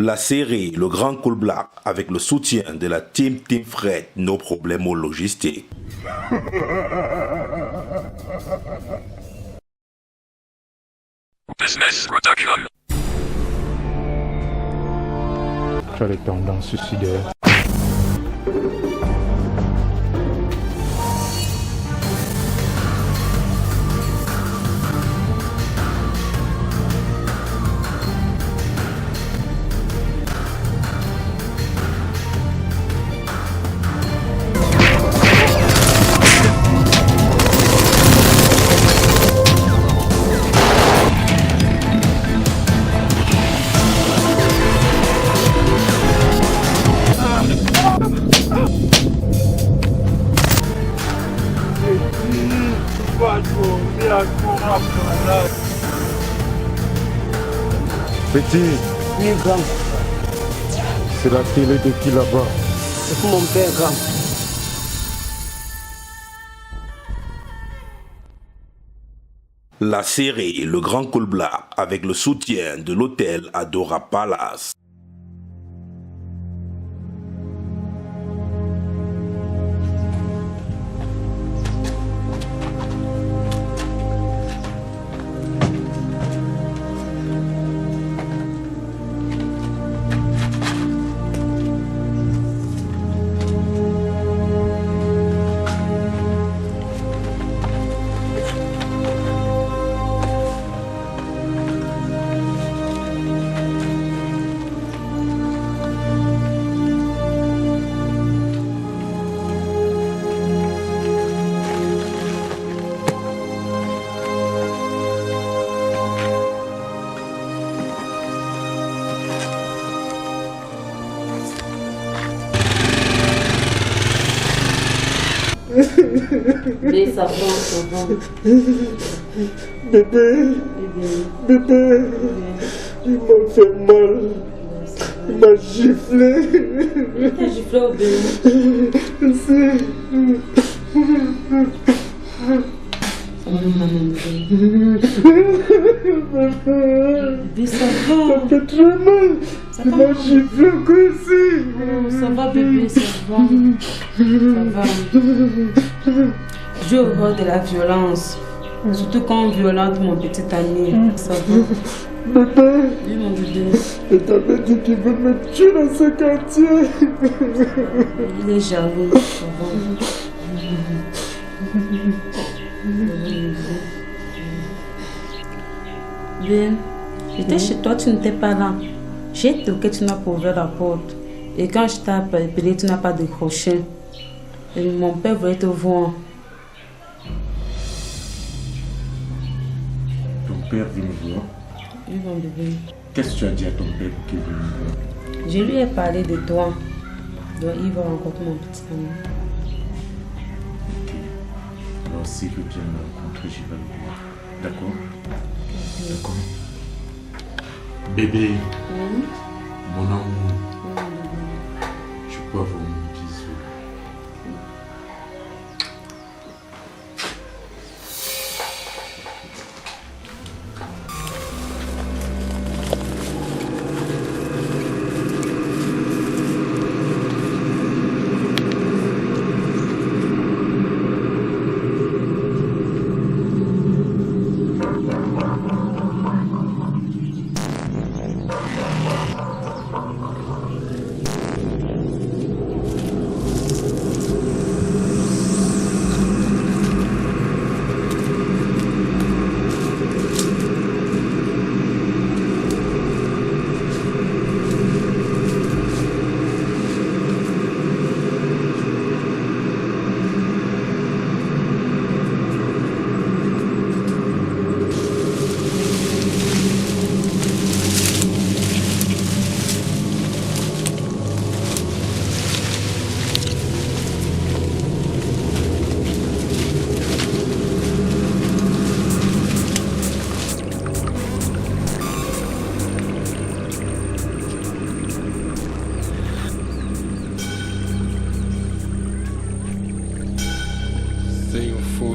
La série Le Grand Cool Black avec le soutien de la Team Fred, nos problèmes logistiques. Business Production. Tu as les tendances suicidaires. Petit, Oui, grand. c'est la télé de qui là-bas? C'est pour mon père, grand. La série Le Grand Cool Black avec le soutien de l'hôtel Adora Palace. Mais ça va. Bébé, il m'a fait mal. Il m'a giflé. T'as giflé au bébé. Bébé, ça va. Ça fait très mal. Il m'a giflé encore ici. Ça va, bébé, ça va. Ça va. J'ai horreur de la violence. Surtout quand on violente mon petit ami. Ça va. Bébé, Oui, mon bébé. il t'avait dit qu'il veut me tuer dans ce quartier. Il est jaloux. Ça va. Bien, j'étais chez toi, tu n'étais pas là. J'ai toqué, tu n'as pas ouvert la porte. Et quand je t'ai appelé, tu n'as pas décroché. Et mon père voulait te voir. Ton père vient me voir. Oui, mon bébé. Qu'est-ce que tu as dit à ton père pour qu'il vienne me voir? Je lui ai parlé de toi. Donc il va rencontrer mon petit ami. Ok. Alors s'il veut bien me rencontrer, je vais le voir. D'accord? D'accord. Bébé, mon amour, je peux avoir mon bisou.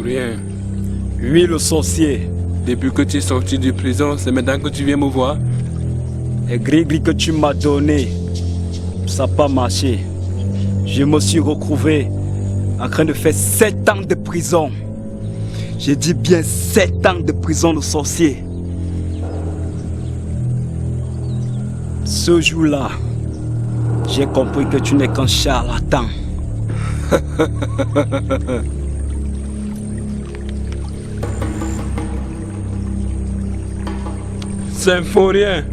rien. Oui, le sorcier. Depuis que tu es sorti de prison, c'est maintenant que tu viens me voir. Les gris-gris que tu m'as donné, ça n'a pas marché. Je me suis retrouvé en train de faire 7 ans de prison. J'ai dit bien 7 ans de prison de sorcier. Ce jour-là, j'ai compris que tu n'es qu'un charlatan. Symphorien,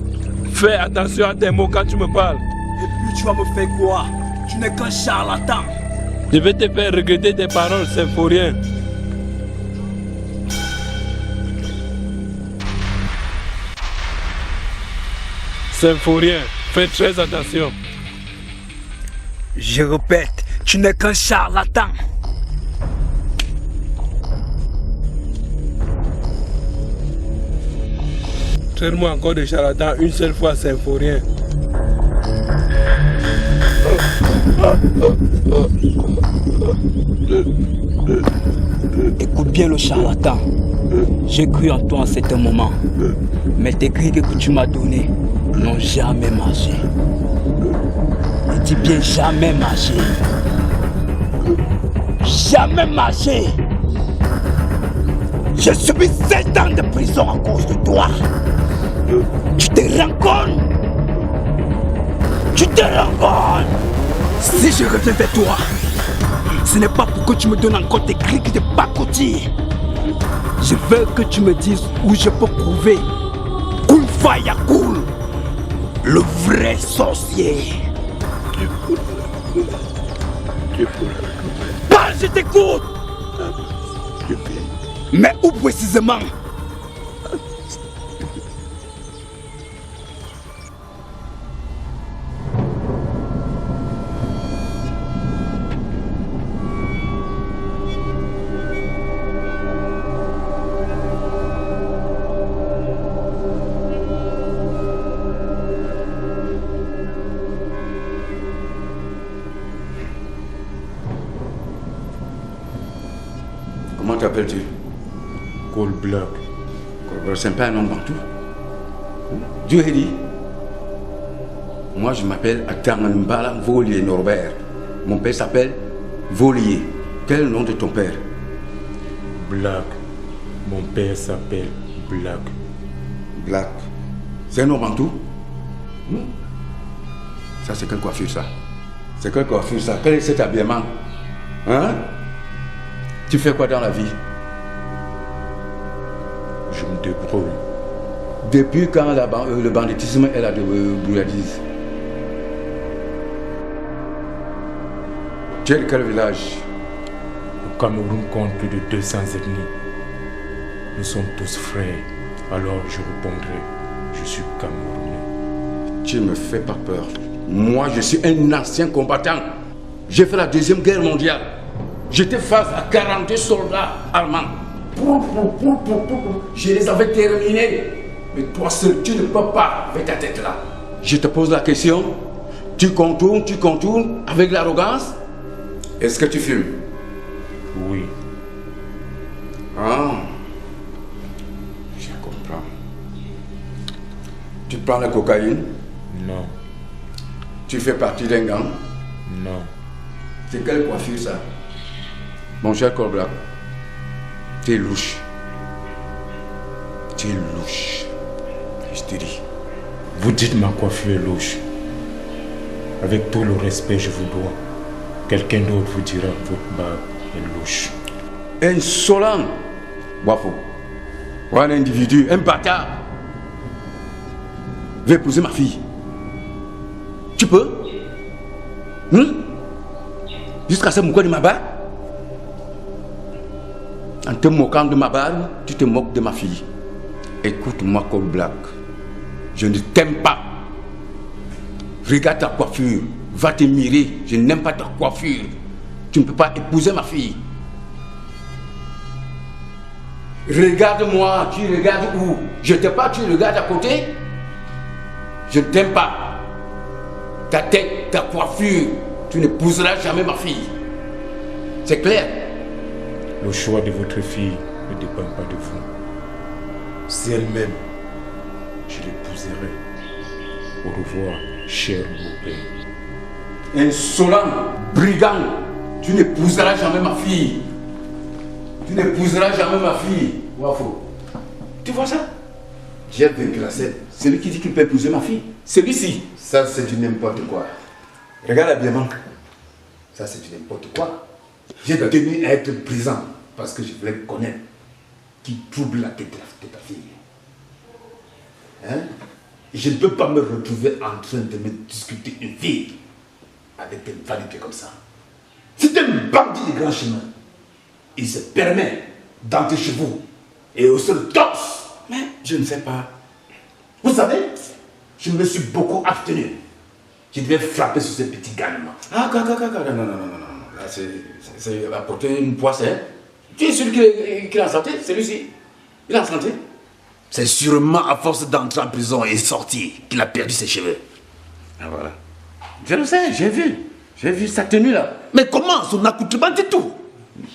fais attention à tes mots quand tu me parles. Et puis tu vas me faire quoi? Tu n'es qu'un charlatan. Je vais te faire regretter tes paroles, Symphorien. Symphorien, fais très attention. Je répète, tu n'es qu'un charlatan. Traite-moi encore de charlatan une seule fois, Symphorien. Écoute bien le charlatan. J'ai cru en toi en certain moment. Mais tes cris que tu m'as donnés n'ont jamais marché. Et dis bien jamais marché. Jamais marché. J'ai subi 7 ans de prison à cause de toi. Tu te rends compte? Tu te rends compte? Si je reviens vers toi, ce n'est pas pour que tu me donnes encore tes cris de pacotille. Je veux que tu me dises où je peux prouver Kun Fayakul, le vrai sorcier. Parle, je t'écoute. Mais où précisément? Comment t'appelles-tu? Cole Black. Cole Black, c'est pas un nom bantou. Dieu a dit. Moi, je m'appelle Atanganmbala Volier Norbert. Mon père s'appelle Volier. Quel est le nom de ton père? Black. Mon père s'appelle Black. Black. C'est un nom bantou? Ça, c'est quelle coiffure, ça? C'est quelle coiffure, ça? Quel est cet habillement? Hein? Tu fais quoi dans la vie? Je me débrouille. Depuis quand le banditisme est la brouillardise? Tu es de quel village? Le Cameroun compte plus de 200 ethnies. Nous sommes tous frères. Alors je répondrai, je suis Camerounais. Tu me fais pas peur. Moi, je suis un ancien combattant. J'ai fait la Deuxième Guerre mondiale. J'étais face à 42 soldats allemands. Je les avais terminés. Mais toi seul, tu ne peux pas avec ta tête là. Je te pose la question. Tu contournes avec l'arrogance. Est-ce que tu fumes? Oui. Ah. Je comprends. Tu prends la cocaïne? Non. Tu fais partie d'un gang? Non. C'est quelle coiffure ça? Mon cher Cole Black, tu es louche. Tu es louche. Je te dis. Vous dites ma coiffure est louche. Avec tout le respect je vous dois, quelqu'un d'autre vous dira votre barbe est louche. Insolent. Wafo. Un individu, un bâtard. Va épouser ma fille. Tu peux? Jusqu'à ce moment de ma barbe? En te moquant de ma barbe, tu te moques de ma fille. Écoute-moi, Cole Black. Je ne t'aime pas. Regarde ta coiffure. Va te mirer. Je n'aime pas ta coiffure. Tu ne peux pas épouser ma fille. Regarde-moi. Tu regardes où? Je te parle, tu regardes à côté. Je ne t'aime pas. Ta tête, ta coiffure. Tu n'épouseras jamais ma fille. C'est clair? Le choix de votre fille ne dépend pas de vous. Si elle m'aime, je l'épouserai. Au revoir, cher beau-père. Insolent, brigand, tu n'épouseras jamais ma fille. Tu n'épouseras jamais ma fille. Wafo. Tu vois ça? J'ai vaincu la scène. Celui qui dit qu'il peut épouser ma fille. Celui-ci. Ça, c'est du n'importe quoi. Regarde habillement. Ça, c'est du n'importe quoi. J'ai tenu à être présent parce que je voulais connaître qui trouble la tête de ta fille. Hein? Je ne peux pas me retrouver en train de me discuter une fille avec une vanité comme ça. C'est un bandit de grand chemin. Il se permet d'entrer chez vous et au seul torse. Mais je ne sais pas. Vous savez, je me suis beaucoup abstenu. Je devais frapper sur ce petit garnement. Ah, non. Là, c'est apporter une poisse, hein. Tu es celui qui est en santé, celui-ci. Il est en santé. C'est sûrement à force d'entrer en prison et sortir qu'il a perdu ses cheveux. Ah, voilà. Je le sais, j'ai vu. J'ai vu sa tenue là. Mais comment? Son accoutrement, c'est tout. Il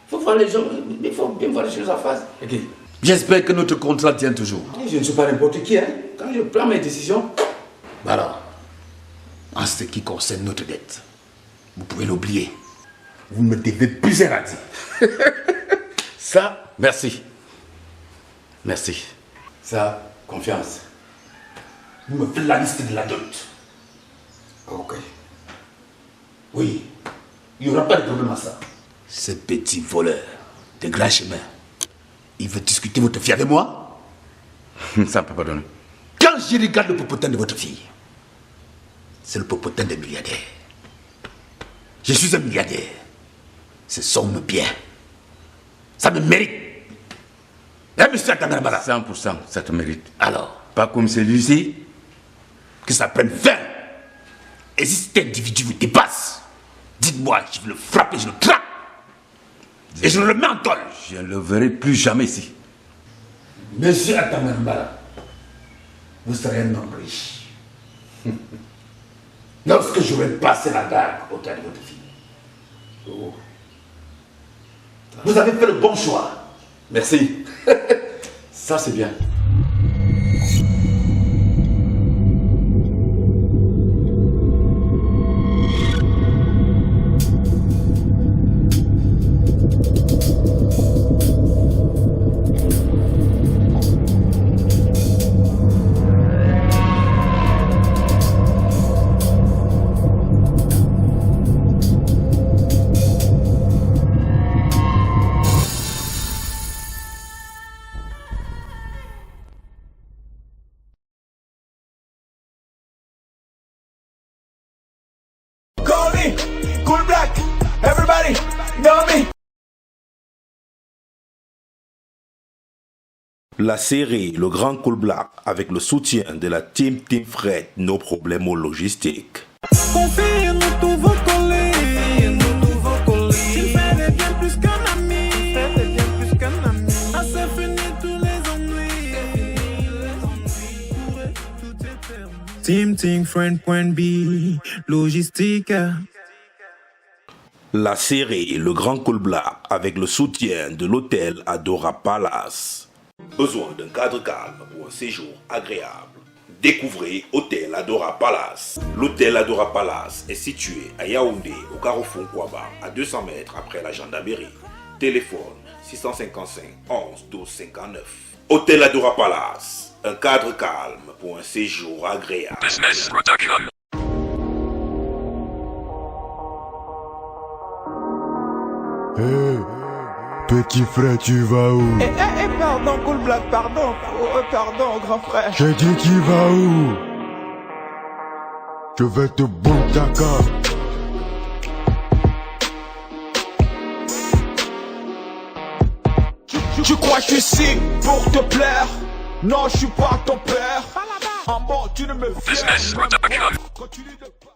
faut voir les gens, il faut bien voir les choses en face. Okay. J'espère que notre contrat tient toujours. Je ne suis pas n'importe qui, hein. Quand je prends mes décisions. Alors, en ce qui concerne notre dette, vous pouvez l'oublier. Vous me devez plusieurs radis. Ça, merci. Merci. Ça, confiance. Vous me faites la liste de la dot. Ok. Oui, il n'y aura pas de problème à ça. Ce petit voleur de grand chemin, il veut discuter votre fille avec moi? Ça ne peut pas donner. Quand je regarde le popotin de votre fille, c'est le popotin des milliardaires. Je suis un milliardaire. Ce sont mes biens. Ça me mérite. Hein, monsieur Atangarabara? 100%, ça te mérite. Alors, pas comme celui-ci. Que ça prenne fin. Et si cet individu vous dépasse, dites-moi, je vais le frapper, je le traque. Et je le mets en tôle. Je ne le verrai plus jamais ici. Monsieur Atangarabara, vous serez un homme riche. Lorsque j'aurai passé la dague au tas de votre fille. Oh. Vous avez fait le bon choix. Merci. Ça, c'est bien. Cool Black, everybody know me. La série Le Grand Cool Black avec le soutien de la Team Fred, nos problèmes logistiques. Confie, nous tous vos collés, nous tous vos collés. Tu fais bien plus qu'un ami, fais bien plus qu'un ami. Ah, c'est fini tous les ennuis, pour eux, tout est permis. Team Friend Point B, logistique. La série Le Grand Cool Black avec le soutien de l'hôtel Adora Palace. Besoin d'un cadre calme pour un séjour agréable? Découvrez Hôtel Adora Palace. L'hôtel Adora Palace est situé à Yaoundé, au Carrefour Kouaba, à 200 mètres après la gendarmerie. Téléphone 655 11 12 59. Hôtel Adora Palace, un cadre calme pour un séjour agréable. Business Production. Hey, petit frère, tu vas où? Pardon, Cool Black, pardon, pardon, grand frère. J'ai dit qu'il va où? Je vais te boum d'accord. Tu crois que je suis ici pour te plaire? Non, je suis pas ton père. En bon, tu ne me fais pas. Continue de